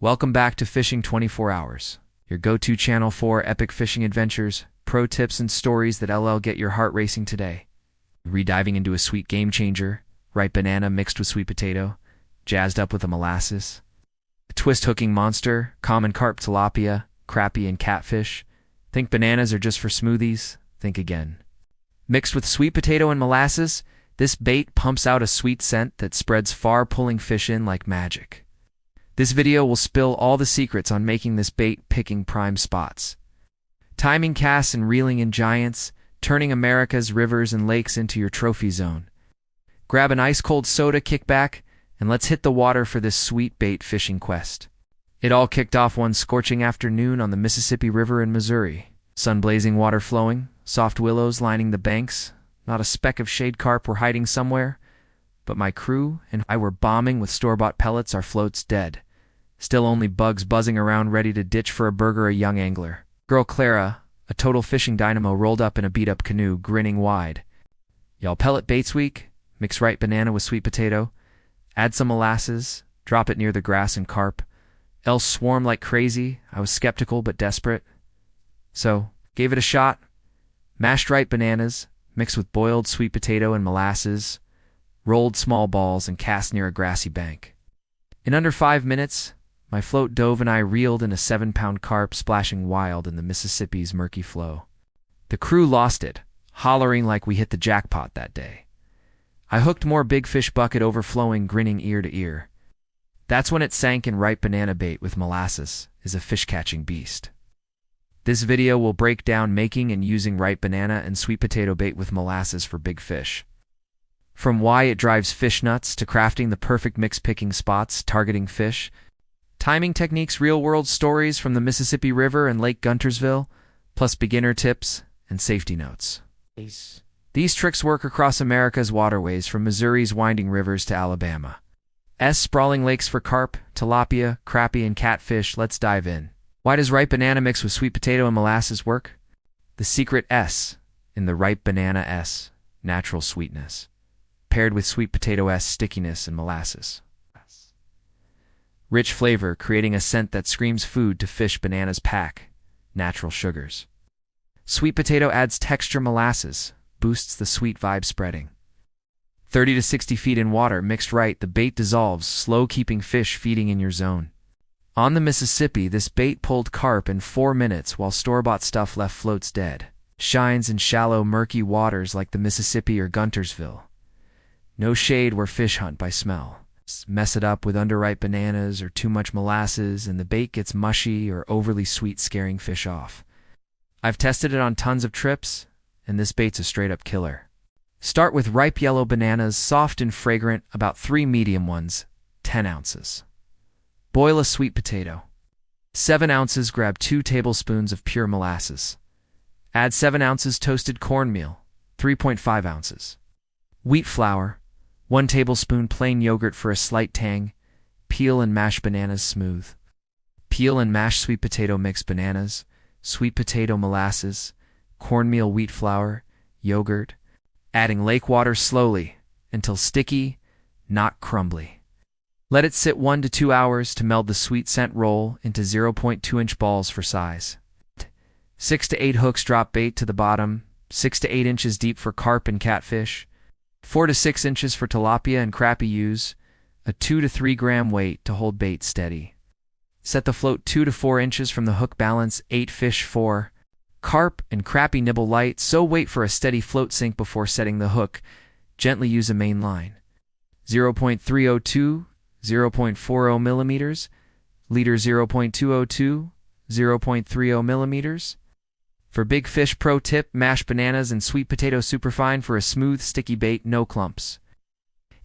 Welcome back to Fishing 24 Hours, your go-to channel for epic fishing adventures, pro tips, and stories that get your heart racing today. Rediving into a sweet game changer, ripe banana mixed with sweet potato, jazzed up with a molasses. A twist hooking monster, common carp, tilapia, crappie, and catfish. Think bananas are just for smoothies? Think again. Mixed with sweet potato and molasses, this bait pumps out a sweet scent that spreads far, pulling fish in like magic. This video will spill all the secrets on making this bait picking prime spots. Timing casts and reeling in giants, turning America's rivers and lakes into your trophy zone. Grab an ice-cold soda, kick back, and let's hit the water for this sweet bait fishing quest. It all kicked off one scorching afternoon on the Mississippi River in Missouri. Sun-blazing water flowing, soft willows lining the banks. Not a speck of shade carp were hiding somewhere, but my crew and I were bombing with store-bought pellets, our floats dead. Still only bugs buzzing around ready to ditch for a burger, a young angler. Girl Clara, a total fishing dynamo, rolled up in a beat-up canoe, grinning wide. Y'all pellet baits week? Mix ripe banana with sweet potato. Add some molasses. Drop it near the grass and carp. Else swarm like crazy. I was skeptical but desperate. So, gave it a shot. Mashed ripe bananas, mixed with boiled sweet potato and molasses. Rolled small balls and cast near a grassy bank. In under 5 minutes, my float dove and I reeled in a 7-pound carp splashing wild in the Mississippi's murky flow. The crew lost it, hollering like we hit the jackpot that day. I hooked more big fish, bucket overflowing, grinning ear to ear. That's when it sank in. Ripe banana bait with molasses is a fish-catching beast. This video will break down making and using ripe banana and sweet potato bait with molasses for big fish. From why it drives fish nuts to crafting the perfect mix, picking spots, targeting fish, timing techniques, real-world stories from the Mississippi River and Lake Guntersville, plus beginner tips and safety notes. These tricks work across America's waterways, from Missouri's winding rivers to Alabama's sprawling lakes for carp, tilapia, crappie, and catfish. Let's dive in. Why does ripe banana mixed with sweet potato and molasses work? The secret S in the ripe banana S, natural sweetness, paired with sweet potato S, stickiness, and molasses. Rich flavor, creating a scent that screams food to fish. Bananas pack natural sugars. Sweet potato adds texture. Molasses boosts the sweet vibe, spreading 30 to 60 feet in water. Mixed right, the bait dissolves, slow, keeping fish feeding in your zone. On the Mississippi, this bait pulled carp in 4 minutes, while store-bought stuff left floats dead. Shines in shallow, murky waters like the Mississippi or Guntersville. No shade where fish hunt by smell. Mess it up with underripe bananas or too much molasses, and the bait gets mushy or overly sweet, scaring fish off. I've tested it on tons of trips, and this bait's a straight-up killer. Start with ripe yellow bananas, soft and fragrant, about 3 medium ones, 10 ounces. Boil a sweet potato. 7 ounces, grab 2 tablespoons of pure molasses. Add 7 ounces toasted cornmeal, 3.5 ounces. Wheat flour, 1 tablespoon plain yogurt for a slight tang. Peel and mash bananas smooth. Peel and mash sweet potato. Mix bananas, sweet potato, molasses, cornmeal, wheat flour, yogurt, adding lake water slowly until sticky, not crumbly. Let it sit 1 to 2 hours to meld the sweet scent. Roll into 0.2-inch balls for size. 6 to 8 hooks, drop bait to the bottom, 6 to 8 inches deep for carp and catfish. 4 to 6 inches for tilapia and crappie. Use a 2 to 3 gram weight to hold bait steady. Set the float 2 to 4 inches from the hook. Balance 8 fish for carp and crappie. Nibble light, so wait for a steady float sink before setting the hook. Gently use a main line. 0.302, 0.40 millimeters, leader 0.202, 0.30 millimeters. For big fish, pro tip: mash bananas and sweet potato superfine for a smooth, sticky bait, no clumps.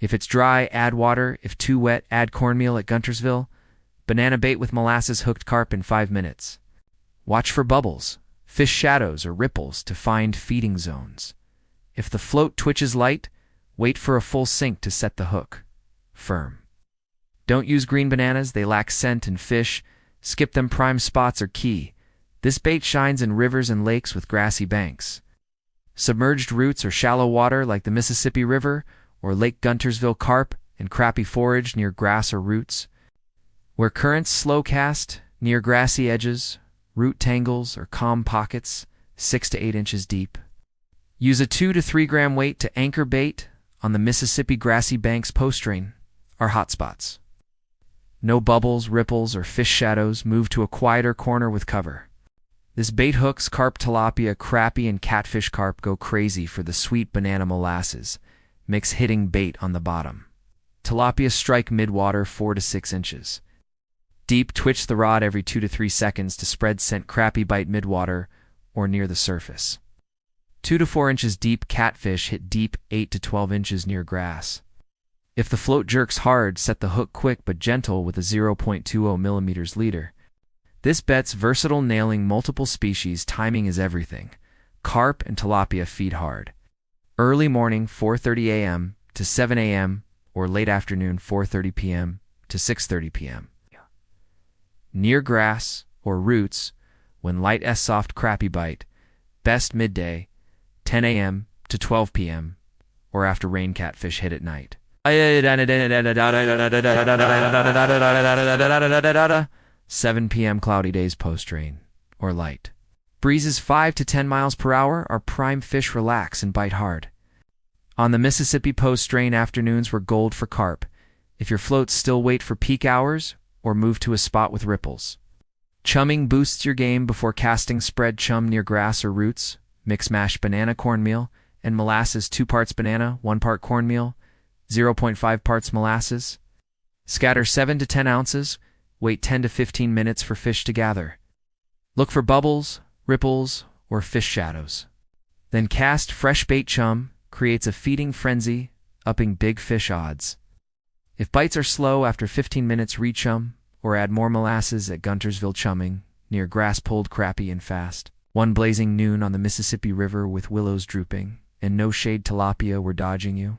If it's dry, add water. If too wet, add cornmeal. At Guntersville, banana bait with molasses hooked carp in 5 minutes. Watch for bubbles, fish shadows, or ripples to find feeding zones. If the float twitches light, wait for a full sink to set the hook firm. Don't use green bananas, they lack scent and fish. Skip them, prime spots are key. This bait shines in rivers and lakes with grassy banks. Submerged roots or shallow water like the Mississippi River or Lake Guntersville. Carp and crappie forage near grass or roots. Where currents slow cast, near grassy edges, root tangles, or calm pockets, 6 to 8 inches deep. Use a 2 to 3 gram weight to anchor bait on the Mississippi grassy banks post-rain are hotspots. No bubbles, ripples, or fish shadows. Move to a quieter corner with cover. This bait hooks carp, tilapia, crappie, and catfish. Carp go crazy for the sweet banana molasses mix, hitting bait on the bottom. Tilapia strike midwater 4 to 6 inches. Deep, twitch the rod every 2 to 3 seconds to spread scent. Crappie bite midwater or near the surface. 2 to 4 inches deep. Catfish hit deep, 8 to 12 inches near grass. If the float jerks hard, set the hook quick but gentle with a 0.20 millimeters leader. This bet's versatile, nailing multiple species. Timing is everything. Carp and tilapia feed hard. Early morning 4:30 a.m. to 7 a.m. or late afternoon 4:30 p.m. to 6:30 p.m. Near grass or roots when light soft crappie bite. Best midday 10 a.m. to 12 p.m. or after rain. Catfish hit at night. 7 p.m. cloudy days post-rain or light. Breezes 5 to 10 miles per hour are prime. Fish relax and bite hard. On the Mississippi, post-rain afternoons were gold for carp. If your floats still, wait for peak hours or move to a spot with ripples. Chumming boosts your game before casting. Spread chum near grass or roots. Mix mashed banana, cornmeal, and molasses. 2 parts banana, 1 part cornmeal, 0.5 parts molasses. Scatter 7 to 10 ounces. Wait 10 to 15 minutes for fish to gather. Look for bubbles, ripples, or fish shadows. Then cast. Fresh bait chum creates a feeding frenzy, upping big fish odds. If bites are slow, after 15 minutes rechum or add more molasses at Guntersville. Chumming near grass pulled crappie in fast. One blazing noon on the Mississippi River with willows drooping and no shade. Tilapia were dodging you.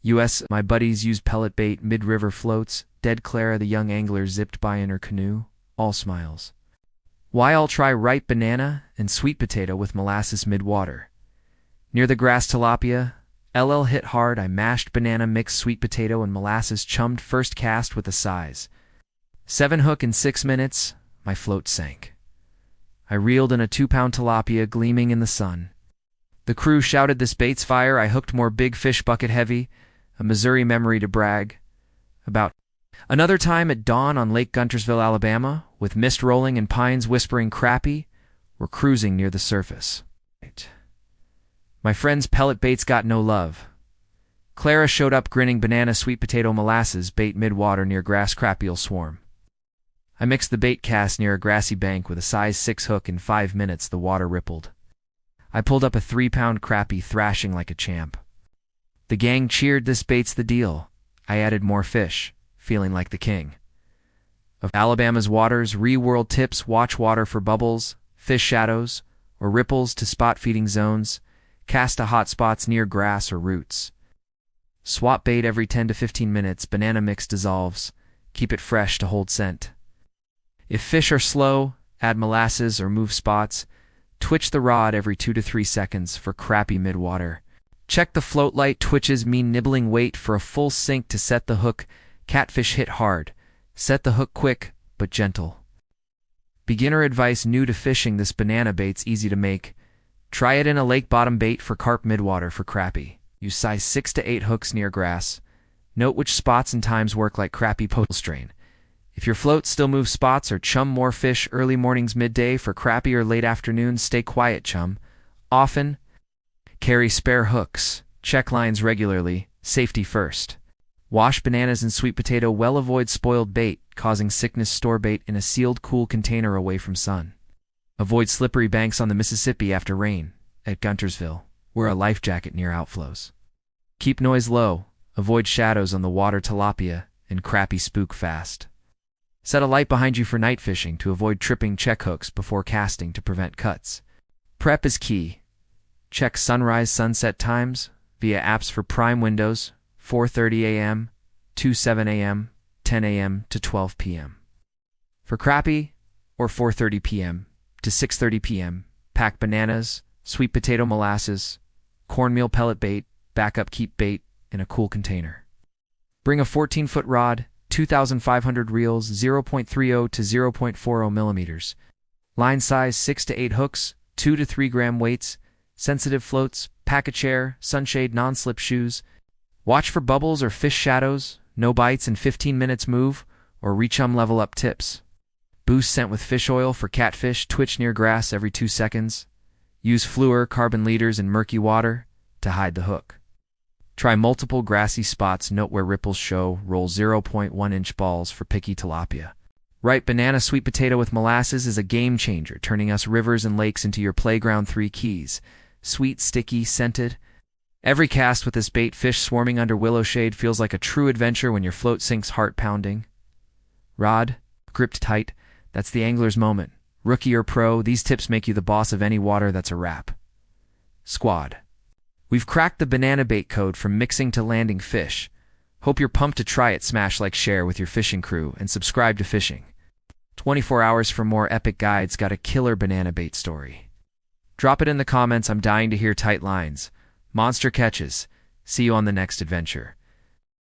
U.S. My buddies use pellet bait mid-river floats. Dead Clara the young angler zipped by in her canoe, all smiles. Why I'll try ripe banana and sweet potato with molasses mid-water. Near the grass tilapia, LL hit hard. I mashed banana, mixed sweet potato and molasses. Chummed first cast with a size 7 hook in 6 minutes. My float sank. I reeled in a 2-pound tilapia gleaming in the sun. The crew shouted, "This bait's fire." I hooked more big fish, bucket heavy, a Missouri memory to brag about. Another time at dawn on Lake Guntersville, Alabama, with mist rolling and pines whispering. Crappie were cruising near the surface. My friend's pellet baits got no love. Clara showed up grinning. Banana, sweet potato, molasses bait midwater near grass. Crappie'll swarm. I mixed the bait cast near a grassy bank with a size 6 hook. In 5 minutes the water rippled. I pulled up a 3-pound crappie thrashing like a champ. The gang cheered. This bait's the deal. I added more fish, feeling like the king of Alabama's waters. Re-world tips: watch water for bubbles, fish shadows, or ripples to spot feeding zones. Cast to hot spots near grass or roots. Swap bait every 10 to 15 minutes. Banana mix dissolves. Keep it fresh to hold scent. If fish are slow, add molasses or move spots. Twitch the rod every 2 to 3 seconds for crappie midwater. Check the float light. Twitches mean nibbling. Wait for a full sink to set the hook. Catfish hit hard. Set the hook quick but gentle. Beginner advice: new to fishing, this banana bait's easy to make. Try it in a lake bottom bait for carp, midwater for crappie. Use size 6 to 8 hooks near grass. Note which spots and times work, like crappie post-strain. If your float still moves spots or chum more fish, early mornings, midday for crappie, or late afternoons, stay quiet, chum. Often carry spare hooks. Check lines regularly. Safety first. Wash bananas and sweet potato well. Avoid spoiled bait, causing sickness. Store bait in a sealed, cool container away from sun. Avoid slippery banks on the Mississippi after rain. At Guntersville, wear a life jacket near outflows. Keep noise low. Avoid shadows on the water. Tilapia and crappie spook fast. Set a light behind you for night fishing to avoid tripping. Check hooks before casting to prevent cuts. Prep is key. Check sunrise, sunset times via apps for prime windows: 4:30 a.m. to 7 a.m., 10 a.m. to 12 p.m. For crappie, or 4:30 p.m. to 6:30 p.m., pack bananas, sweet potato, molasses, cornmeal, pellet bait, backup. Keep bait in a cool container. Bring a 14-foot rod, 2,500 reels, 0.30 to 0.40 millimeters. Line size 6 to 8 hooks, 2 to 3 gram weights, sensitive floats, pack a chair, sunshade non-slip shoes. Watch for bubbles or fish shadows, no bites in 15 minutes move, or rechum level up tips. Boost scent with fish oil for catfish, twitch near grass every 2 seconds. Use fluor carbon leaders in murky water to hide the hook. Try multiple grassy spots, note where ripples show, roll 0.1-inch balls for picky tilapia. Ripe banana sweet potato with molasses is a game changer, turning us rivers and lakes into your playground 3 keys. Sweet, sticky, scented. Every cast with this bait fish swarming under willow shade feels like a true adventure when your float sinks heart pounding. Rod, gripped tight, that's the angler's moment. Rookie or pro, these tips make you the boss of any water that's a wrap. Squad. We've cracked the banana bait code from mixing to landing fish. Hope you're pumped to try it. Smash like, share with your fishing crew, and subscribe to Fishing 24 Hours for more epic guides. Got a killer banana bait story? Drop it in the comments. I'm dying to hear tight lines. Monster catches. See you on the next adventure.